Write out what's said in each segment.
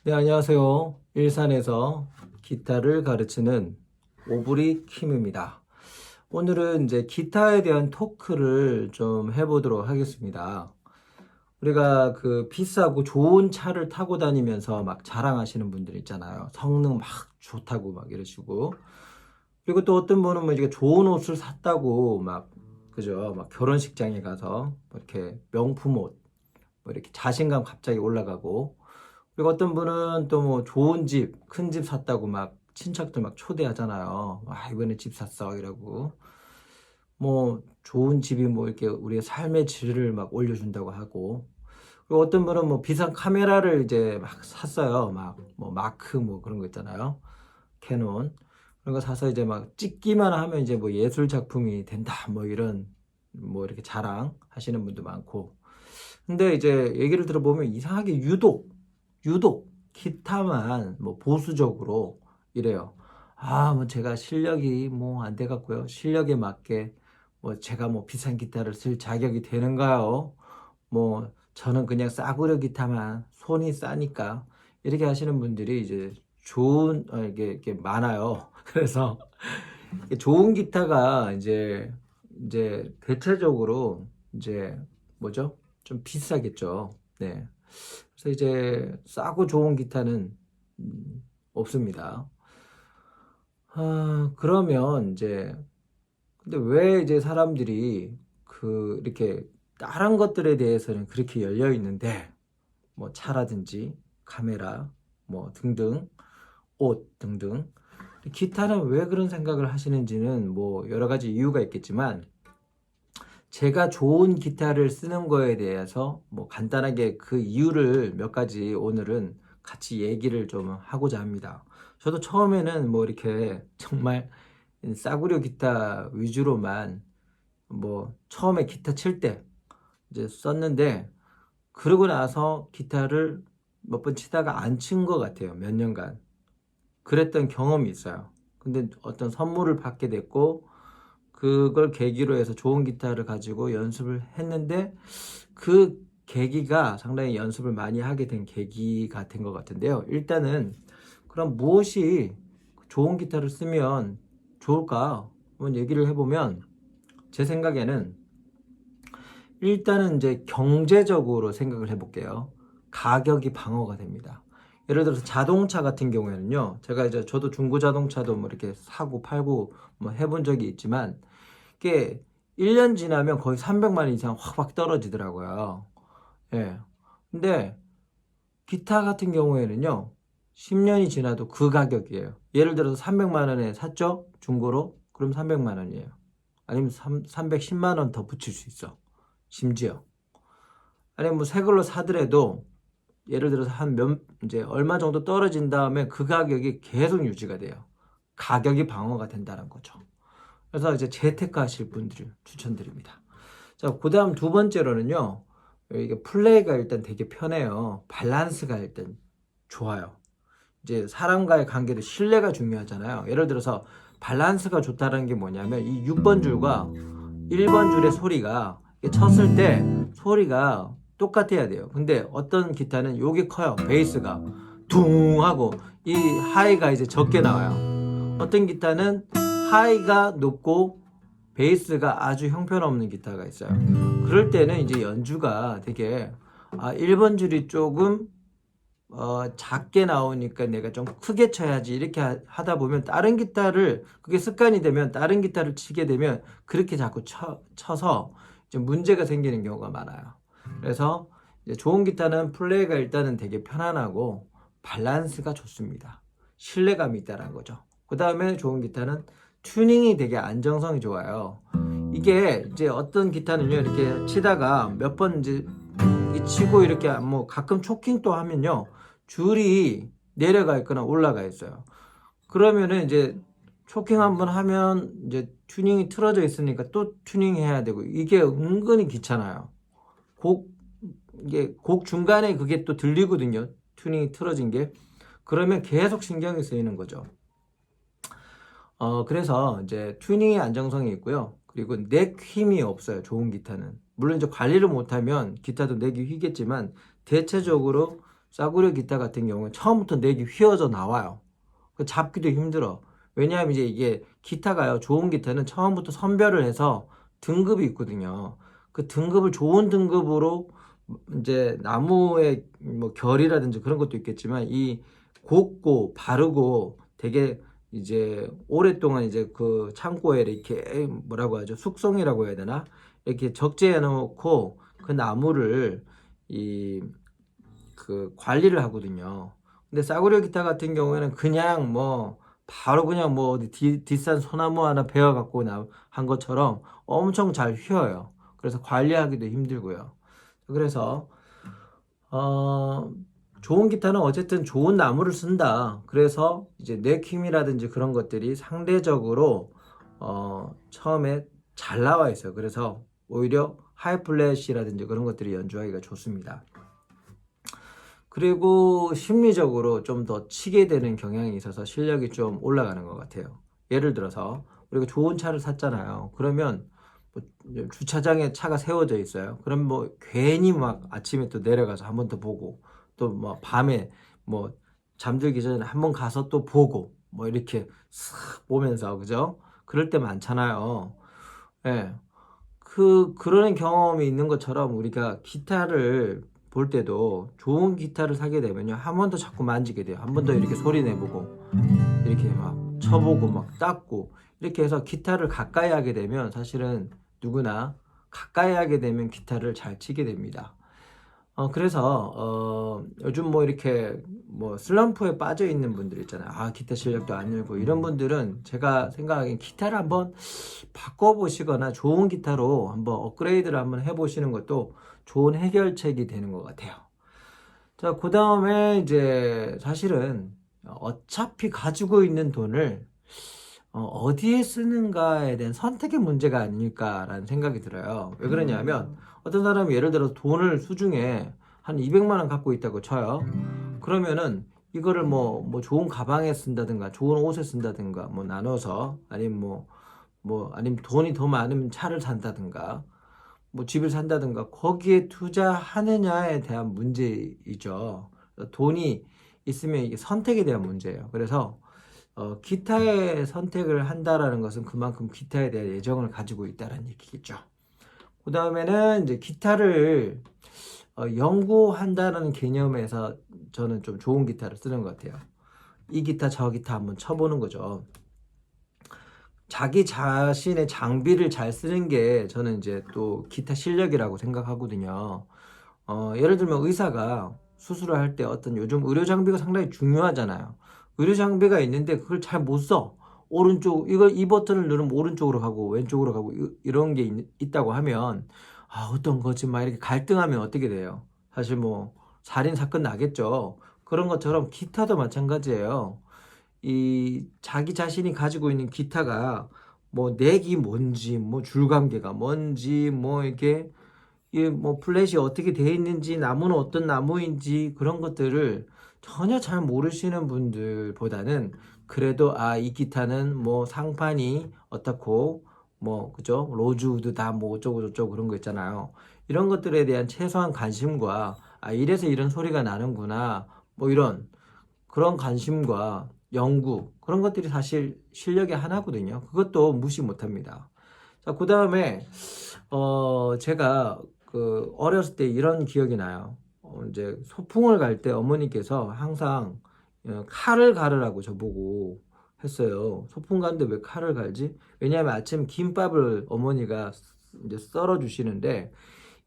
네, 안녕하세요. 일산에서 기타를 가르치는 오브리 킴입니다. 오늘은 이제 기타에 대한 토크를 좀 해보도록 하겠습니다. 우리가 그 비싸고 좋은 차를 타고 다니면서 막 자랑하시는 분들 있잖아요. 성능 막 좋다고 막 이러시고. 그리고 또 어떤 분은 뭐 이렇게 좋은 옷을 샀다고 막, 그죠? 막 결혼식장에 가서 뭐 이렇게 명품 옷, 뭐 이렇게 자신감 갑자기 올라가고. 그리고 어떤 분은 또 뭐 좋은 집, 큰 집 샀다고 막 친척들 막 초대하잖아요. 와, 이번에 집 샀어. 이러고. 뭐 좋은 집이 뭐 이렇게 우리의 삶의 질을 막 올려준다고 하고. 그리고 어떤 분은 뭐 비싼 카메라를 이제 막 샀어요. 막 뭐 마크 뭐 그런 거 있잖아요. 캐논. 그런 거 사서 이제 막 찍기만 하면 이제 뭐 예술 작품이 된다. 뭐 이런 뭐 이렇게 자랑 하시는 분도 많고. 근데 이제 얘기를 들어보면 이상하게 유독 기타만 뭐 보수적으로 이래요. 아, 뭐 제가 실력이 뭐 안 돼갖고요. 실력에 맞게 뭐 제가 뭐 비싼 기타를 쓸 자격이 되는가요? 뭐 저는 그냥 싸구려 기타만 손이 싸니까 이렇게 하시는 분들이 이제 이게 많아요. 그래서 좋은 기타가 이제 대체적으로 이제 뭐죠? 좀 비싸겠죠. 네. 그래서 이제 싸고 좋은 기타는 없습니다. 그러면 이제 근데 왜 이제 사람들이 그 이렇게 다른 것들에 대해서는 그렇게 열려 있는데 뭐 차라든지 카메라 뭐 등등 옷 등등 기타는 왜 그런 생각을 하시는지는 뭐 여러 가지 이유가 있겠지만 제가 좋은 기타를 쓰는 거에 대해서 뭐 간단하게 그 이유를 몇 가지 오늘은 같이 얘기를 좀 하고자 합니다. 저도 처음에는 뭐 이렇게 정말 싸구려 기타 위주로만 뭐 처음에 기타 칠 때 이제 썼는데 그러고 나서 기타를 몇 번 치다가 안 친 것 같아요. 몇 년간. 그랬던 경험이 있어요. 근데 어떤 선물을 받게 됐고 그걸 계기로 해서 좋은 기타를 가지고 연습을 했는데 그 계기가 상당히 연습을 많이 하게 된 계기가 된 것 같은데요. 일단은 그럼 무엇이 좋은 기타를 쓰면 좋을까? 한번 얘기를 해보면 제 생각에는 일단은 이제 경제적으로 생각을 해볼게요. 가격이 방어가 됩니다. 예를 들어서 자동차 같은 경우에는요, 제가 이제 저도 중고 자동차도 뭐 이렇게 사고 팔고 뭐 해본 적이 있지만, 이게 1년 지나면 거의 300만 원 이상 확 떨어지더라고요. 예. 근데 기타 같은 경우에는요, 10년이 지나도 그 가격이에요. 예를 들어서 300만 원에 샀죠? 중고로? 그럼 300만 원이에요. 아니면 310만 원 더 붙일 수 있어. 심지어. 아니면 뭐 새 걸로 사더라도 예를 들어서 이제 얼마 정도 떨어진 다음에 그 가격이 계속 유지가 돼요. 가격이 방어가 된다는 거죠. 그래서 이제 재테크 하실 분들을 추천드립니다. 자, 그 다음 두 번째로는요. 이게 플레이가 일단 되게 편해요. 밸런스가 일단 좋아요. 이제 사람과의 관계도 신뢰가 중요하잖아요. 예를 들어서 밸런스가 좋다는 게 뭐냐면 이 6번 줄과 1번 줄의 소리가 쳤을 때 소리가 똑같아야 돼요. 근데 어떤 기타는 요게 커요. 베이스가 둥 하고 이 하이가 이제 적게 나와요. 어떤 기타는 하이가 높고 베이스가 아주 형편없는 기타가 있어요. 그럴 때는 이제 연주가 되게 1번 줄이 조금 작게 나오니까 내가 좀 크게 쳐야지 이렇게 하다 보면 다른 기타를 그게 습관이 되면 다른 기타를 치게 되면 그렇게 자꾸 쳐서 이제 문제가 생기는 경우가 많아요. 그래서 이제 좋은 기타는 플레이가 일단은 되게 편안하고 밸런스가 좋습니다. 신뢰감이 있다는 거죠. 그 다음에 좋은 기타는 튜닝이 되게 안정성이 좋아요. 이게 이제 어떤 기타는요 이렇게 치다가 몇 번 이제 치고 이렇게 뭐 가끔 초킹 또 하면요 줄이 내려가 있거나 올라가 있어요. 그러면은 이제 초킹 한번 하면 이제 튜닝이 틀어져 있으니까 또 튜닝 해야 되고 이게 은근히 귀찮아요. 이게 곡 중간에 그게 또 들리거든요. 튜닝이 틀어진 게. 그러면 계속 신경이 쓰이는 거죠. 그래서 이제 튜닝의 안정성이 있고요. 그리고 넥 힘이 없어요. 좋은 기타는. 물론 이제 관리를 못하면 기타도 넥이 휘겠지만 대체적으로 싸구려 기타 같은 경우는 처음부터 넥이 휘어져 나와요. 잡기도 힘들어. 왜냐하면 이제 이게 기타가요, 좋은 기타는 처음부터 선별을 해서 등급이 있거든요. 그 등급을 좋은 등급으로 이제 나무의 뭐 결이라든지 그런 것도 있겠지만 이 곱고 바르고 되게 이제 오랫동안 이제 그 창고에 이렇게 뭐라고 하죠? 숙성이라고 해야 되나? 이렇게 적재해 놓고 그 나무를 이 그 관리를 하거든요. 근데 싸구려 기타 같은 경우에는 그냥 뭐 바로 그냥 뭐 어디 뒷산 소나무 하나 베어 갖고 한 것처럼 엄청 잘 휘어요. 그래서 관리하기도 힘들고요. 그래서 어 좋은 기타는 어쨌든 좋은 나무를 쓴다. 그래서 이제 넥힘이라든지 그런 것들이 상대적으로 처음에 잘 나와 있어요. 그래서 오히려 하이플랫이라든지 그런 것들이 연주하기가 좋습니다. 그리고 심리적으로 좀 더 치게 되는 경향이 있어서 실력이 좀 올라가는 것 같아요. 예를 들어서 우리가 좋은 차를 샀잖아요. 그러면 뭐 주차장에 차가 세워져 있어요. 그럼 뭐 괜히 막 아침에 또 내려가서 한 번 더 보고 또 뭐 밤에 뭐 잠들기 전에 한 번 가서 또 보고 뭐 이렇게 싹 보면서 그죠? 그럴 때 많잖아요. 예. 그런 경험이 있는 것처럼 우리가 기타를 볼 때도 좋은 기타를 사게 되면요. 한 번 더 자꾸 만지게 돼요. 한 번 더 이렇게 소리 내보고, 이렇게 막 쳐보고, 막 닦고, 이렇게 해서 기타를 가까이 하게 되면 사실은 누구나 가까이 하게 되면 기타를 잘 치게 됩니다. 그래서, 요즘 뭐 이렇게 뭐 슬럼프에 빠져 있는 분들 있잖아요. 아, 기타 실력도 안 늘고 이런 분들은 제가 생각하기엔 기타를 한번 바꿔보시거나 좋은 기타로 한번 업그레이드를 한번 해보시는 것도 좋은 해결책이 되는 것 같아요. 자, 그 다음에 이제 사실은 어차피 가지고 있는 돈을 어디에 쓰는가에 대한 선택의 문제가 아닐까라는 생각이 들어요. 왜 그러냐면 어떤 사람이 예를 들어 돈을 수중에 한 200만 원 갖고 있다고 쳐요. 그러면은 이거를 뭐 좋은 가방에 쓴다든가 좋은 옷에 쓴다든가 뭐 나눠서 아니면 아니면 돈이 더 많으면 차를 산다든가 뭐 집을 산다든가 거기에 투자하느냐에 대한 문제이죠. 돈이 있으면 이게 선택에 대한 문제예요. 그래서 기타의 선택을 한다라는 것은 그만큼 기타에 대한 애정을 가지고 있다는 얘기겠죠. 그 다음에는 이제 기타를 연구한다는 개념에서 저는 좀 좋은 기타를 쓰는 것 같아요. 이 기타 저 기타 한번 쳐보는 거죠. 자기 자신의 장비를 잘 쓰는 게 저는 이제 또 기타 실력이라고 생각하거든요. 예를 들면 의사가 수술을 할 때 어떤 요즘 의료 장비가 상당히 중요하잖아요. 의료 장비가 있는데 그걸 잘 못 써. 오른쪽, 이 버튼을 누르면 오른쪽으로 가고 왼쪽으로 가고 이런 게 있다고 하면, 아, 어떤 거지? 막 이렇게 갈등하면 어떻게 돼요? 사실 뭐, 살인 사건 나겠죠. 그런 것처럼 기타도 마찬가지예요. 이 자기 자신이 가지고 있는 기타가 뭐 넥이 뭔지, 뭐 줄감개가 뭔지, 뭐 이게 뭐 플랫이 어떻게 되어 있는지, 나무는 어떤 나무인지 그런 것들을 전혀 잘 모르시는 분들보다는 그래도 아, 이 기타는 뭐 상판이 어떻고 뭐 그죠? 로즈우드 다 뭐 어쩌고 저쩌고 그런 거 있잖아요. 이런 것들에 대한 최소한 관심과 아, 이래서 이런 소리가 나는구나. 뭐 이런 그런 관심과 연구 그런 것들이 사실 실력의 하나거든요. 그것도 무시 못합니다. 자, 그 다음에 제가 그 어렸을 때 이런 기억이 나요. 이제 소풍을 갈 때 어머니께서 항상 칼을 갈으라고 저보고 했어요. 소풍 가는데 왜 칼을 갈지? 왜냐하면 아침 김밥을 어머니가 이제 썰어 주시는데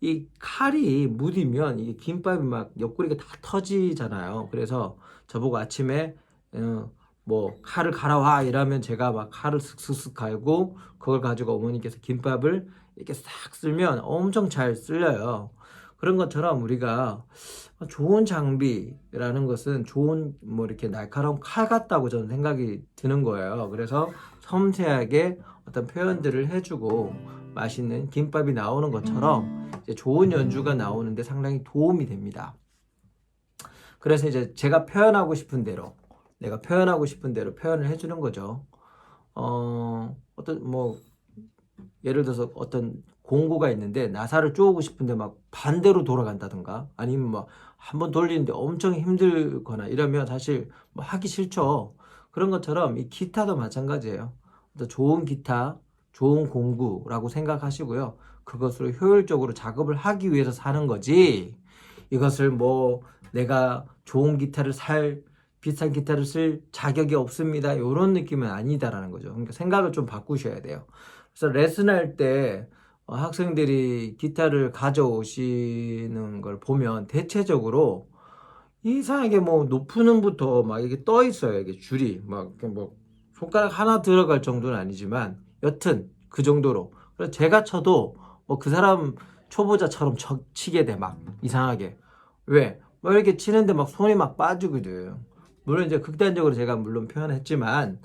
이 칼이 묻으면 이 김밥이 막 옆구리가 다 터지잖아요. 그래서 저보고 아침에 뭐 칼을 갈아와 이러면 제가 막 칼을 슥슥슥 갈고 그걸 가지고 어머니께서 김밥을 이렇게 싹 쓸면 엄청 잘 쓸려요. 그런 것처럼 우리가 좋은 장비라는 것은 좋은 뭐 이렇게 날카로운 칼 같다고 저는 생각이 드는 거예요. 그래서 섬세하게 어떤 표현들을 해주고 맛있는 김밥이 나오는 것처럼 이제 좋은 연주가 나오는데 상당히 도움이 됩니다. 그래서 이제 제가 표현하고 싶은 대로 내가 표현하고 싶은 대로 표현을 해주는 거죠. 어떤 뭐 예를 들어서 어떤 공구가 있는데 나사를 쪼고 싶은데 막 반대로 돌아간다든가 아니면 막 한번 돌리는데 엄청 힘들거나 이러면 사실 뭐 하기 싫죠. 그런 것처럼 이 기타도 마찬가지예요. 좋은 기타, 좋은 공구라고 생각하시고요. 그것으로 효율적으로 작업을 하기 위해서 사는 거지. 이것을 뭐 내가 좋은 기타를 비싼 기타를 쓸 자격이 없습니다. 이런 느낌은 아니다라는 거죠. 그러니까 생각을 좀 바꾸셔야 돼요. 그래서 레슨할 때 학생들이 기타를 가져오시는 걸 보면 대체적으로 이상하게 뭐 높은 음부터 막 이게 떠 있어요. 이게 줄이 막 이렇게 뭐 손가락 하나 들어갈 정도는 아니지만 여튼 그 정도로. 그래서 제가 쳐도 뭐 그 사람 초보자처럼 치게 돼 막 이상하게. 왜? 뭐 이렇게 치는데 막 손이 막 빠지거든. 물론 이제 극단적으로 제가 물론 표현했지만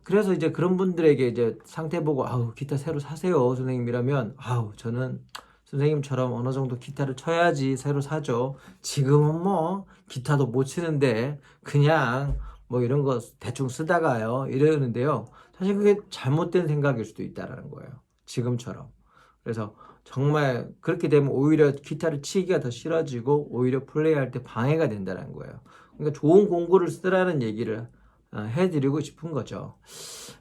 그래서 이제 그런 분들에게 이제 상태 보고, 아우, 기타 새로 사세요, 선생님이라면, 아우, 저는 선생님처럼 어느 정도 기타를 쳐야지 새로 사죠. 지금은 뭐, 기타도 못 치는데, 그냥 뭐 이런 거 대충 쓰다가요. 이러는데요. 사실 그게 잘못된 생각일 수도 있다라는 거예요. 지금처럼. 그래서 정말 그렇게 되면 오히려 기타를 치기가 더 싫어지고, 오히려 플레이할 때 방해가 된다는 거예요. 그러니까 좋은 공구를 쓰라는 얘기를 해드리고 싶은 거죠.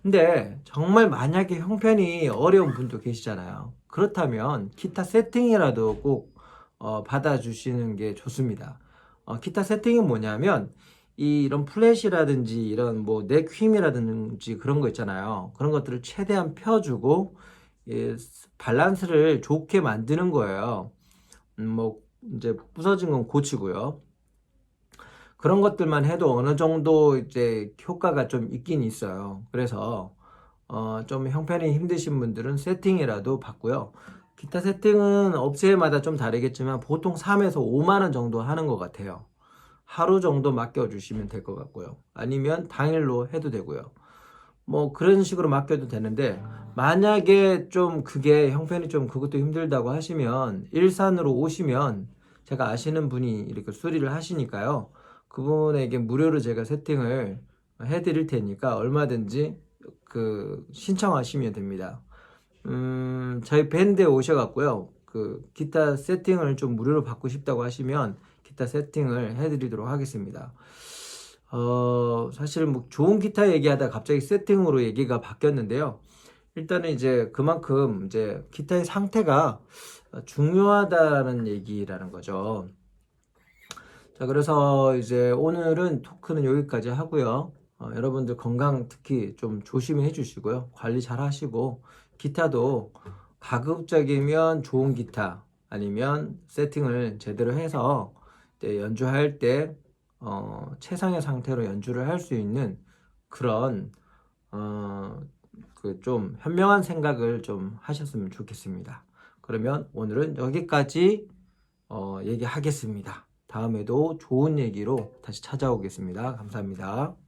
근데 정말 만약에 형편이 어려운 분도 계시잖아요. 그렇다면 기타 세팅이라도 꼭 받아주시는 게 좋습니다. 기타 세팅이 뭐냐면 이런 플랫이라든지 이런 뭐 넥 휨이라든지 그런 거 있잖아요. 그런 것들을 최대한 펴주고 밸런스를 좋게 만드는 거예요. 뭐 이제 부서진 건 고치고요. 그런 것들만 해도 어느 정도 이제 효과가 좀 있긴 있어요. 그래서 좀 형편이 힘드신 분들은 세팅이라도 받고요. 기타 세팅은 업체마다 좀 다르겠지만 보통 3에서 5만 원 정도 하는 것 같아요. 하루 정도 맡겨주시면 될 것 같고요. 아니면 당일로 해도 되고요. 뭐 그런 식으로 맡겨도 되는데 만약에 좀 그게 형편이 좀 그것도 힘들다고 하시면 일산으로 오시면 제가 아시는 분이 이렇게 수리를 하시니까요. 그분에게 무료로 제가 세팅을 해드릴 테니까 얼마든지 그 신청하시면 됩니다. 저희 밴드에 오셔갖고요. 그 기타 세팅을 좀 무료로 받고 싶다고 하시면 기타 세팅을 해드리도록 하겠습니다. 사실 뭐 좋은 기타 얘기하다 갑자기 세팅으로 얘기가 바뀌었는데요. 일단은 이제 그만큼 이제 기타의 상태가 중요하다는 얘기라는 거죠. 자, 그래서 이제 오늘은 토크는 여기까지 하고요. 여러분들 건강 특히 좀 조심해 주시고요. 관리 잘 하시고, 기타도 가급적이면 좋은 기타 아니면 세팅을 제대로 해서 연주할 때 최상의 상태로 연주를 할 수 있는 그런 그 좀 현명한 생각을 좀 하셨으면 좋겠습니다. 그러면 오늘은 여기까지 얘기하겠습니다. 다음에도 좋은 얘기로 다시 찾아오겠습니다. 감사합니다.